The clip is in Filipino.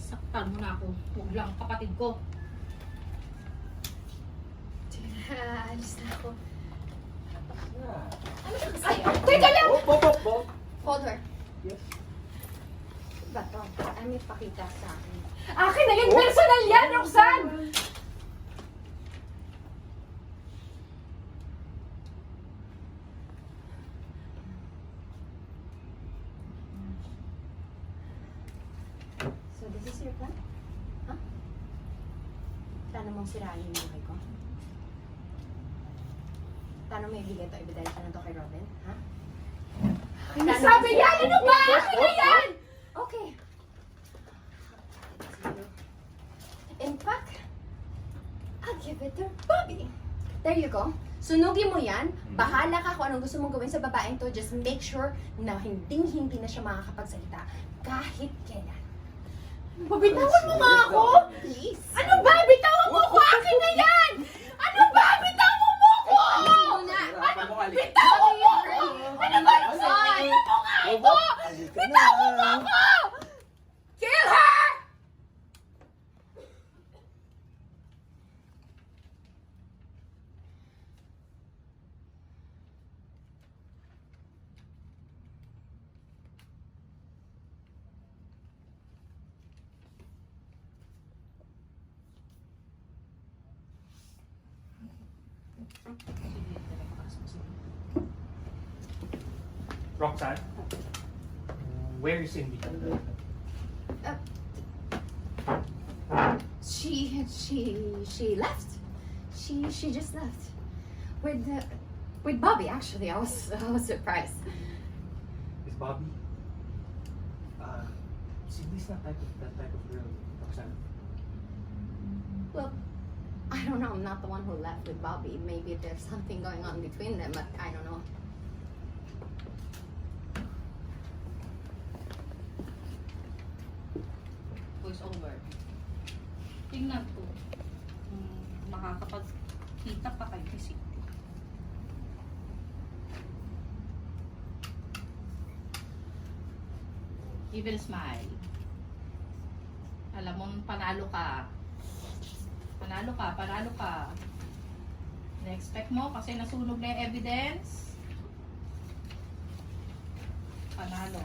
Saktan mo na ako. Huwag lang kapatid ko. Alis na ako. Yeah. Ano ba kasi? Teka lang! Hold her. Yes. Bato, ay may pakita sa akin. Akin na yan! Personal yan, Roxanne! So this is your plan? Huh? Plano mong sirain yung buhay ko? Plano mo ibigay ito, ebidensya na to kay Robin? Ha? Nasabi yan! Ano ba? Akin na yan! Okay. In fact, I'll give it to Bobby. There you go. Sunugin mo yan. Bahala ka kung anong gusto mong gawin sa babaeng to. Just make sure na hindi na siya makakapagsalita. Kahit kailan. Pabitawan mo nga ako! Please. Ano ba? Bitawan mo ako! Akin na yan! Ano ba? Bitawan mo ako! Muna. Bitawan mo ako! Ano ba? Roxanne? Ano mo nga ito? Bitawan mo ako! Kill her! Roxanne? Where is Cindy? She left. She just left. With Bobby, actually. I was surprised. Is Bobby? Cindy's not that type of girl, Roxanne. Well, I don't know. I'm not the one who left with Bobby. Maybe there's something going on between them, but I don't know. Voice over. Tingnan ko. Makakapagkita pa kay Cindy. Even smile. Alam mo, panalo ka. Panalo ka, panalo ka. Na-expect mo kasi nasunog na yung evidence. Panalo.